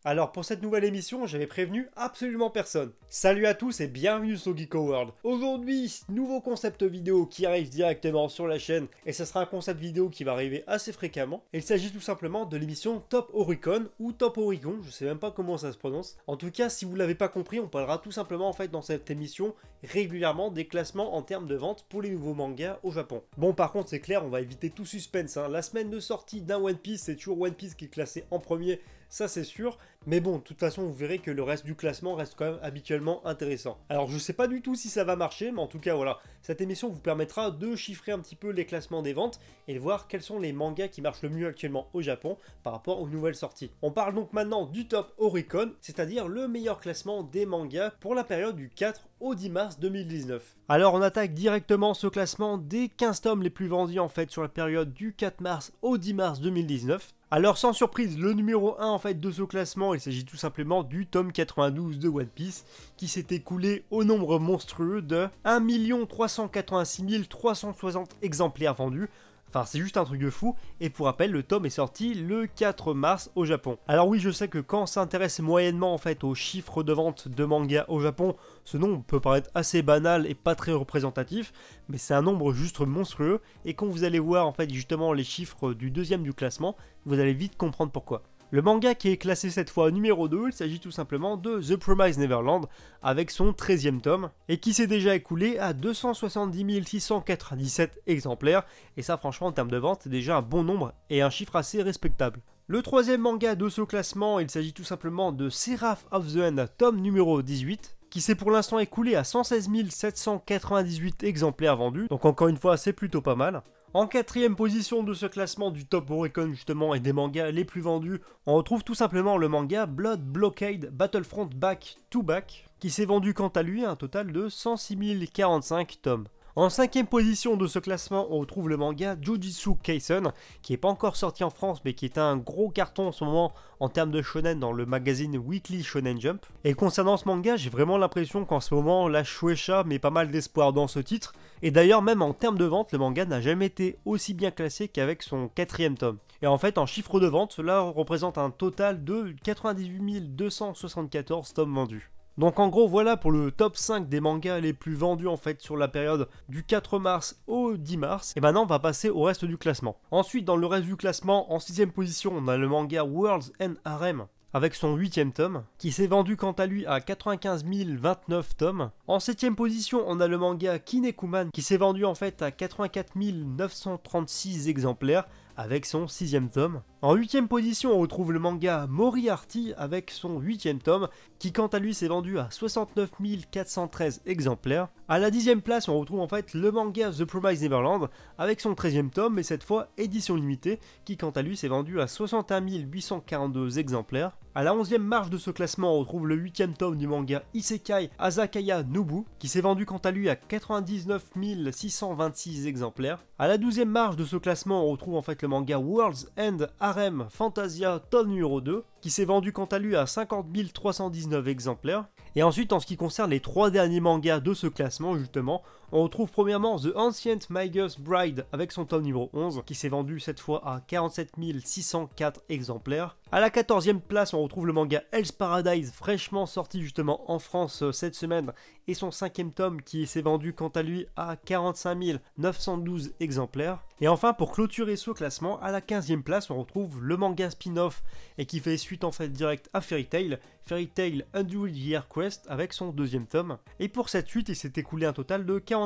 Alors pour cette nouvelle émission, j'avais prévenu absolument personne. Salut à tous et bienvenue sur Geeko World. Aujourd'hui, nouveau concept vidéo qui arrive directement sur la chaîne et ce sera un concept vidéo qui va arriver assez fréquemment. Il s'agit tout simplement de l'émission Top Oricon ou Top Oricon, je sais même pas comment ça se prononce. En tout cas, si vous l'avez pas compris, on parlera tout simplement en fait dans cette émission régulièrement des classements en termes de vente pour les nouveaux mangas au Japon. Bon par contre c'est clair, on va éviter tout suspense, hein. La semaine de sortie d'un One Piece, c'est toujours One Piece qui est classé en premier, ça c'est sûr. Mais bon, de toute façon, vous verrez que le reste du classement reste quand même habituellement intéressant. Alors, je sais pas du tout si ça va marcher, mais en tout cas, voilà. Cette émission vous permettra de chiffrer un petit peu les classements des ventes et de voir quels sont les mangas qui marchent le mieux actuellement au Japon par rapport aux nouvelles sorties. On parle donc maintenant du Top Oricon, c'est-à-dire le meilleur classement des mangas pour la période du 4 au 10 mars 2019. Alors, on attaque directement ce classement des 15 tomes les plus vendus en fait sur la période du 4 mars au 10 mars 2019. Alors sans surprise, le numéro 1 en fait de ce classement, il s'agit tout simplement du tome 92 de One Piece qui s'est écoulé au nombre monstrueux de 1 386 360 exemplaires vendus. Enfin, c'est juste un truc de fou, et pour rappel, le tome est sorti le 4 mars au Japon. Alors oui, je sais que quand on s'intéresse moyennement en fait aux chiffres de vente de mangas au Japon, ce nombre peut paraître assez banal et pas très représentatif, mais c'est un nombre juste monstrueux, et quand vous allez voir en fait justement les chiffres du deuxième du classement, vous allez vite comprendre pourquoi. Le manga qui est classé cette fois numéro 2, il s'agit tout simplement de The Promised Neverland avec son 13e tome et qui s'est déjà écoulé à 270 697 exemplaires et ça franchement en termes de vente c'est déjà un bon nombre et un chiffre assez respectable. Le troisième manga de ce classement, il s'agit tout simplement de Seraph of the End tome numéro 18 qui s'est pour l'instant écoulé à 116 798 exemplaires vendus, donc encore une fois c'est plutôt pas mal. En quatrième position de ce classement du Top Oricon justement et des mangas les plus vendus, on retrouve tout simplement le manga Blood Blockade Battlefront Back to Back, qui s'est vendu quant à lui à un total de 106 045 tomes. En cinquième position de ce classement, on retrouve le manga Jujutsu Kaisen, qui n'est pas encore sorti en France, mais qui est un gros carton en ce moment en termes de shonen dans le magazine Weekly Shonen Jump. Et concernant ce manga, j'ai vraiment l'impression qu'en ce moment, la Shueisha met pas mal d'espoir dans ce titre. Et d'ailleurs, même en termes de vente, le manga n'a jamais été aussi bien classé qu'avec son quatrième tome. Et en fait, en chiffre de vente, cela représente un total de 98 274 tomes vendus. Donc en gros voilà pour le top 5 des mangas les plus vendus en fait sur la période du 4 mars au 10 mars. Et maintenant on va passer au reste du classement. Ensuite dans le reste du classement, en 6ème position on a le manga World's End Harem avec son 8ème tome, qui s'est vendu quant à lui à 95 029 tomes. En 7ème position, on a le manga Kinekuman, qui s'est vendu en fait à 84 936 exemplaires, avec son 6ème tome. En 8ème position, on retrouve le manga Moriarty avec son 8ème tome, qui quant à lui s'est vendu à 69 413 exemplaires. À la 10ème place, on retrouve en fait le manga The Promised Neverland avec son 13ème tome, mais cette fois édition limitée, qui quant à lui s'est vendu à 61 842 exemplaires. À la 11ème marche de ce classement, on retrouve le 8ème tome du manga Isekai Asakaya Nobu, qui s'est vendu quant à lui à 99 626 exemplaires. À la 12ème marche de ce classement, on retrouve en fait le manga World's End Harem Fantasia tome numéro 2, qui s'est vendu quant à lui à 50 319 exemplaires. Et ensuite, en ce qui concerne les 3 derniers mangas de ce classement, justement, on retrouve premièrement The Ancient Magus Bride avec son tome numéro 11, qui s'est vendu cette fois à 47 604 exemplaires. À la 14e place, on retrouve le manga Hell's Paradise, fraîchement sorti justement en France cette semaine, et son 5e tome qui s'est vendu quant à lui à 45 912 exemplaires. Et enfin, pour clôturer ce classement, à la 15e place, on retrouve le manga spin-off, et qui fait suite en fait direct à Fairy Tail Unduly Year Quest avec son 2e tome. Et pour cette suite, il s'est écoulé un total de 45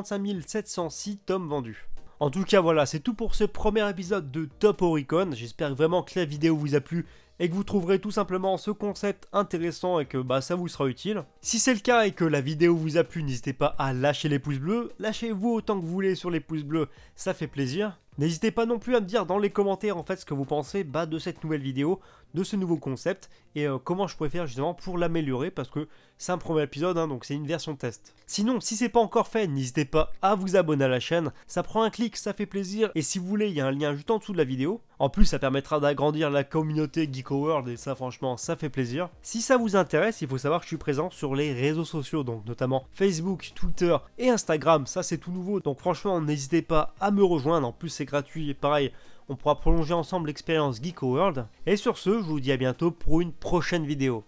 706 tomes vendus. En tout cas voilà, c'est tout pour ce premier épisode de Top Oricon. J'espère vraiment que la vidéo vous a plu et que vous trouverez tout simplement ce concept intéressant et que ça vous sera utile. Si c'est le cas et que la vidéo vous a plu, n'hésitez pas à lâcher les pouces bleus. Lâchez-vous autant que vous voulez sur les pouces bleus, ça fait plaisir. N'hésitez pas non plus à me dire dans les commentaires en fait ce que vous pensez de cette nouvelle vidéo, de ce nouveau concept et comment je pourrais faire justement pour l'améliorer parce que c'est un premier épisode donc c'est une version test. Sinon si c'est pas encore fait, n'hésitez pas à vous abonner à la chaîne, ça prend un clic, ça fait plaisir et si vous voulez il y a un lien juste en dessous de la vidéo. En plus ça permettra d'agrandir la communauté Geeko World et ça franchement ça fait plaisir. Si ça vous intéresse, il faut savoir que je suis présent sur les réseaux sociaux donc notamment Facebook, Twitter et Instagram, ça c'est tout nouveau donc franchement n'hésitez pas à me rejoindre, en plus c'est gratuit et pareil on pourra prolonger ensemble l'expérience Geeko World. Et sur ce, je vous dis à bientôt pour une prochaine vidéo.